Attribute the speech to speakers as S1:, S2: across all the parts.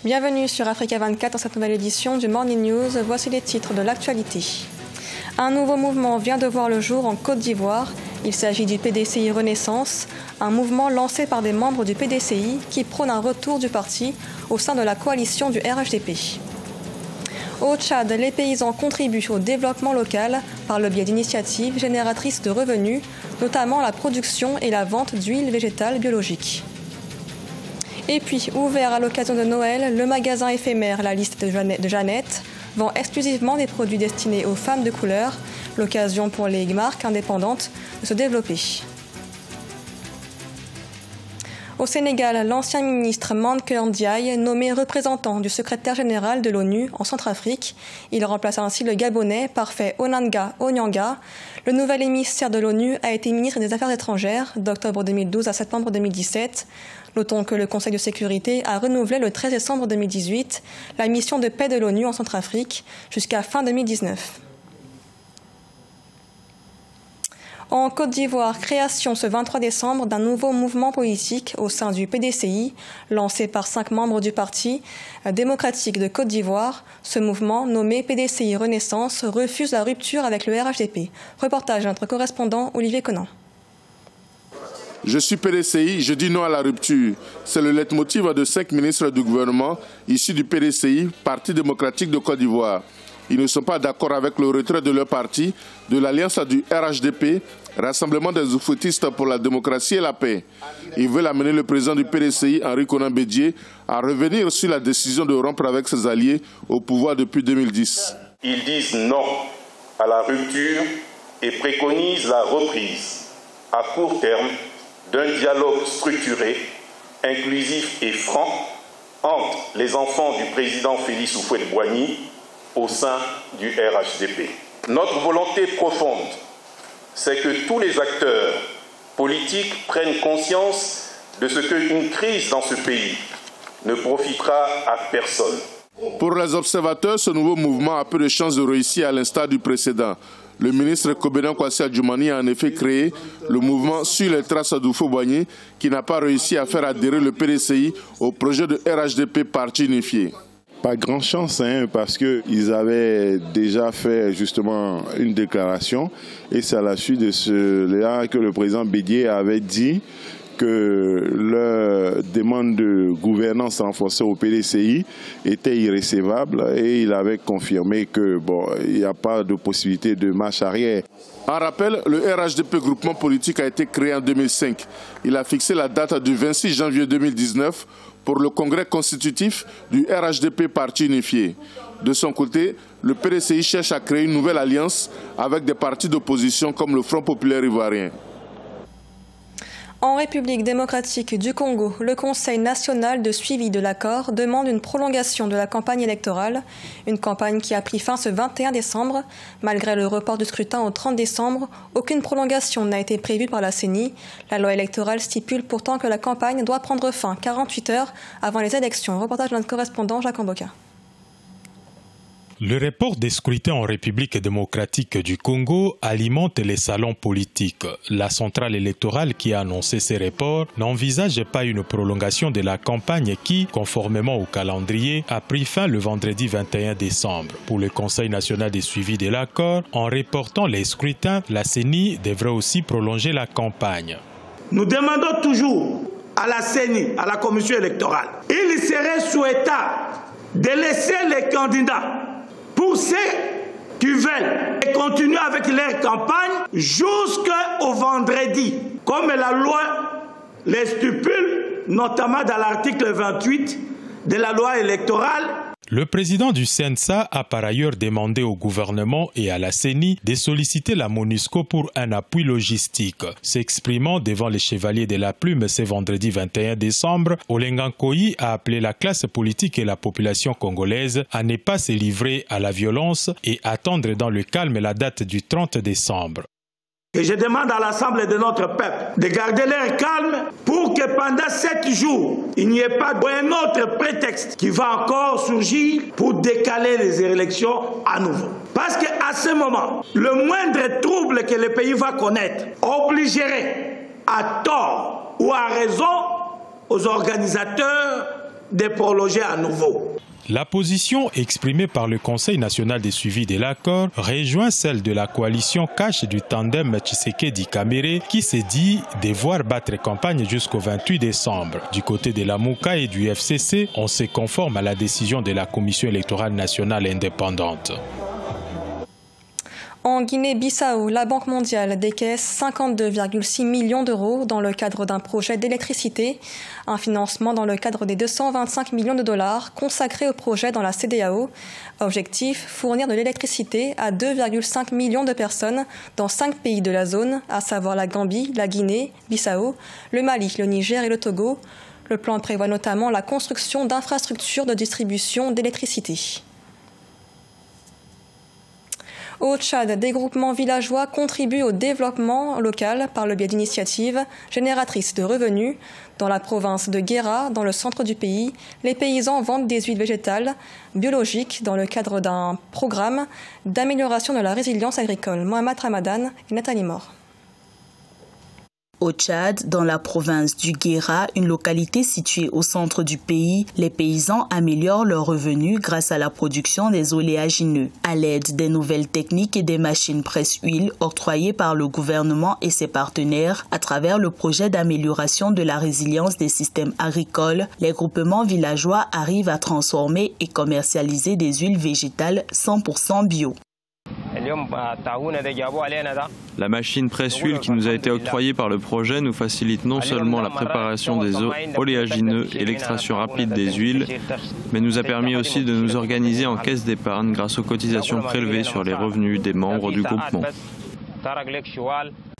S1: Bienvenue sur Africa 24 dans cette nouvelle édition du Morning News. Voici les titres de l'actualité. Un nouveau mouvement vient de voir le jour en Côte d'Ivoire. Il s'agit du PDCI Renaissance, un mouvement lancé par des membres du PDCI qui prône un retour du parti au sein de la coalition du RHDP. Au Tchad, les paysans contribuent au développement local par le biais d'initiatives génératrices de revenus, notamment la production et la vente d'huile végétale biologique. Et puis, ouvert à l'occasion de Noël, le magasin éphémère La Liste de Jeannette vend exclusivement des produits destinés aux femmes de couleur, l'occasion pour les marques indépendantes de se développer. Au Sénégal, l'ancien ministre Mankeur Ndiaye, nommé représentant du secrétaire général de l'ONU en Centrafrique. Il remplace ainsi le Gabonais Parfait Onanga Onyanga. Le nouvel émissaire de l'ONU a été ministre des Affaires étrangères d'octobre 2012 à septembre 2017. Notons que le Conseil de sécurité a renouvelé le 13 décembre 2018 la mission de paix de l'ONU en Centrafrique jusqu'à fin 2019. En Côte d'Ivoire, création ce 23 décembre d'un nouveau mouvement politique au sein du PDCI, lancé par 5 membres du Parti démocratique de Côte d'Ivoire. Ce mouvement, nommé PDCI Renaissance, refuse la rupture avec le RHDP. Reportage de notre correspondant Olivier Conan.
S2: Je suis PDCI, je dis non à la rupture. C'est le leitmotiv de 5 ministres du gouvernement issus du PDCI, Parti démocratique de Côte d'Ivoire. Ils ne sont pas d'accord avec le retrait de leur parti de l'alliance du RHDP, Rassemblement des oufouettistes pour la démocratie et la paix. Ils veulent amener le président du PDCI, Henri Konan Bédié, à revenir sur la décision de rompre avec ses alliés au pouvoir depuis 2010.
S3: Ils disent non à la rupture et préconisent la reprise à court terme d'un dialogue structuré, inclusif et franc entre les enfants du président Félix Houphouët-Boigny au sein du RHDP. Notre volonté profonde, c'est que tous les acteurs politiques prennent conscience de ce qu'une crise dans ce pays ne profitera à personne.
S2: Pour les observateurs, ce nouveau mouvement a peu de chances de réussir à l'instar du précédent. Le ministre Kobena Kwasi Adjoumani a en effet créé le mouvement sur les traces d'Houphouët-Boigny qui n'a pas réussi à faire adhérer le PDCI au projet de RHDP Parti unifié.
S4: Pas grand chance, parce qu'ils avaient déjà fait justement une déclaration et c'est à la suite de cela que le président Bédié avait dit que leur demande de gouvernance renforcée au PDCI était irrécevable et il avait confirmé que il n'y a pas de possibilité de marche arrière.
S2: En rappel, le RHDP groupement politique a été créé en 2005. Il a fixé la date du 26 janvier 2019 pour le congrès constitutif du RHDP Parti unifié. De son côté, le PDCI cherche à créer une nouvelle alliance avec des partis d'opposition comme le Front populaire ivoirien.
S1: En République démocratique du Congo, le Conseil national de suivi de l'accord demande une prolongation de la campagne électorale, une campagne qui a pris fin ce 21 décembre. Malgré le report du scrutin au 30 décembre, aucune prolongation n'a été prévue par la CENI. La loi électorale stipule pourtant que la campagne doit prendre fin 48 heures avant les élections. Reportage de notre correspondant Jacques Amboka.
S5: Le report des scrutins en République démocratique du Congo alimente les salons politiques. La centrale électorale qui a annoncé ces reports n'envisage pas une prolongation de la campagne qui, conformément au calendrier, a pris fin le vendredi 21 décembre. Pour le Conseil national de suivi de l'accord, en reportant les scrutins, la CENI devrait aussi prolonger la campagne.
S6: Nous demandons toujours à la CENI, à la commission électorale, il serait souhaitable de laisser les candidats pour ceux qui veulent et continuer avec leur campagne jusqu'au vendredi, comme la loi les stipule, notamment dans l'article 28 de la loi électorale.
S5: Le président du CNSA a par ailleurs demandé au gouvernement et à la CENI de solliciter la MONUSCO pour un appui logistique. S'exprimant devant les Chevaliers de la Plume ce vendredi 21 décembre, Olenga Nkoyi a appelé la classe politique et la population congolaise à ne pas se livrer à la violence et attendre dans le calme la date du 30 décembre.
S6: Et je demande à l'Assemblée de notre peuple de garder leur calme pour que pendant 7 jours, il n'y ait pas un autre prétexte qui va encore surgir pour décaler les élections à nouveau. Parce qu'à ce moment, le moindre trouble que le pays va connaître obligerait à tort ou à raison aux organisateurs de prolonger à nouveau.
S5: La position exprimée par le Conseil national de suivi de l'accord rejoint celle de la coalition cash du tandem Tshisekedi-Kamere qui s'est dit devoir battre campagne jusqu'au 28 décembre. Du côté de la Mouka et du FCC, on se conforme à la décision de la Commission électorale nationale indépendante.
S1: En Guinée-Bissau, la Banque mondiale décaisse 52,6 millions d'euros dans le cadre d'un projet d'électricité, un financement dans le cadre des 225 millions de dollars consacrés au projet dans la CEDEAO. Objectif, fournir de l'électricité à 2,5 millions de personnes dans 5 pays de la zone, à savoir la Gambie, la Guinée-Bissau, le Mali, le Niger et le Togo. Le plan prévoit notamment la construction d'infrastructures de distribution d'électricité. Au Tchad, des groupements villageois contribuent au développement local par le biais d'initiatives génératrices de revenus. Dans la province de Guéra, dans le centre du pays, les paysans vendent des huiles végétales biologiques dans le cadre d'un programme d'amélioration de la résilience agricole. Mohamed Ramadan et Nathalie Mor.
S7: Au Tchad, dans la province du Guéra, une localité située au centre du pays, les paysans améliorent leurs revenus grâce à la production des oléagineux. À l'aide des nouvelles techniques et des machines presse-huile octroyées par le gouvernement et ses partenaires à travers le projet d'amélioration de la résilience des systèmes agricoles, les groupements villageois arrivent à transformer et commercialiser des huiles végétales 100% bio.
S8: La machine presse-huile qui nous a été octroyée par le projet nous facilite non seulement la préparation des oléagineux et l'extraction rapide des huiles, mais nous a permis aussi de nous organiser en caisse d'épargne grâce aux cotisations prélevées sur les revenus des membres du groupement.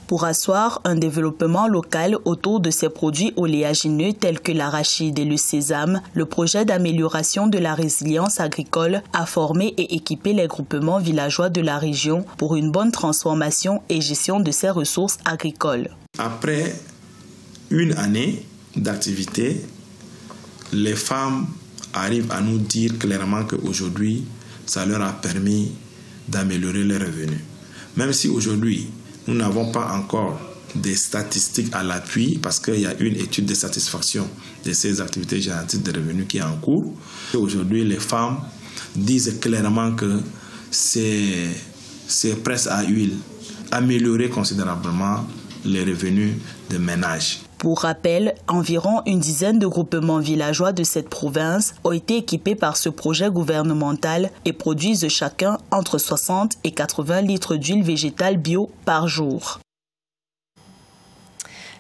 S7: Pour asseoir un développement local autour de ces produits oléagineux tels que l'arachide et le sésame, le projet d'amélioration de la résilience agricole a formé et équipé les groupements villageois de la région pour une bonne transformation et gestion de ces ressources agricoles.
S9: Après une année d'activité, les femmes arrivent à nous dire clairement qu'aujourd'hui, ça leur a permis d'améliorer leurs revenus. Même si aujourd'hui, nous n'avons pas encore des statistiques à l'appui parce qu'il y a une étude de satisfaction de ces activités génératrices de revenus qui est en cours. Aujourd'hui, les femmes disent clairement que ces presses à huile amélioraient considérablement les revenus de ménage.
S7: Pour rappel, environ une dizaine de groupements villageois de cette province ont été équipés par ce projet gouvernemental et produisent chacun entre 60 et 80 litres d'huile végétale bio par jour.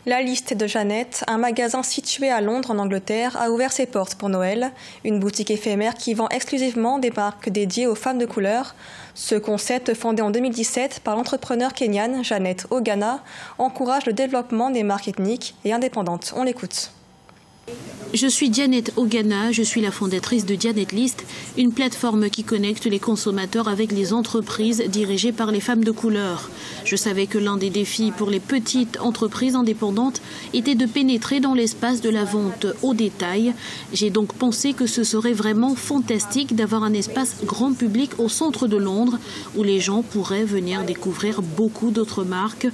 S1: La liste de Jeannette, un magasin situé à Londres en Angleterre, a ouvert ses portes pour Noël. Une boutique éphémère qui vend exclusivement des marques dédiées aux femmes de couleur. Ce concept, fondé en 2017 par l'entrepreneur kenyane Jeannette Ogana, encourage le développement des marques ethniques et indépendantes. On l'écoute.
S10: Je suis Janet Ogana, je suis la fondatrice de Janet List, une plateforme qui connecte les consommateurs avec les entreprises dirigées par les femmes de couleur. Je savais que l'un des défis pour les petites entreprises indépendantes était de pénétrer dans l'espace de la vente au détail. J'ai donc pensé que ce serait vraiment fantastique d'avoir un espace grand public au centre de Londres où les gens pourraient venir découvrir beaucoup d'autres marques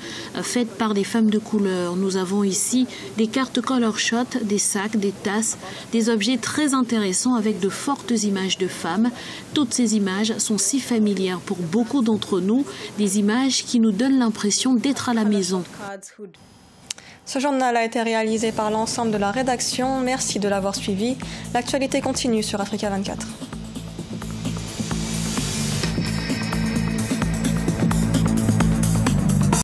S10: faites par des femmes de couleur. Nous avons ici des cartes Color Shot, des sacs, des tasses, des objets très intéressants avec de fortes images de femmes. Toutes ces images sont si familières pour beaucoup d'entre nous, des images qui nous donnent l'impression d'être à la maison.
S1: Ce journal a été réalisé par l'ensemble de la rédaction. Merci de l'avoir suivi. L'actualité continue sur Africa 24.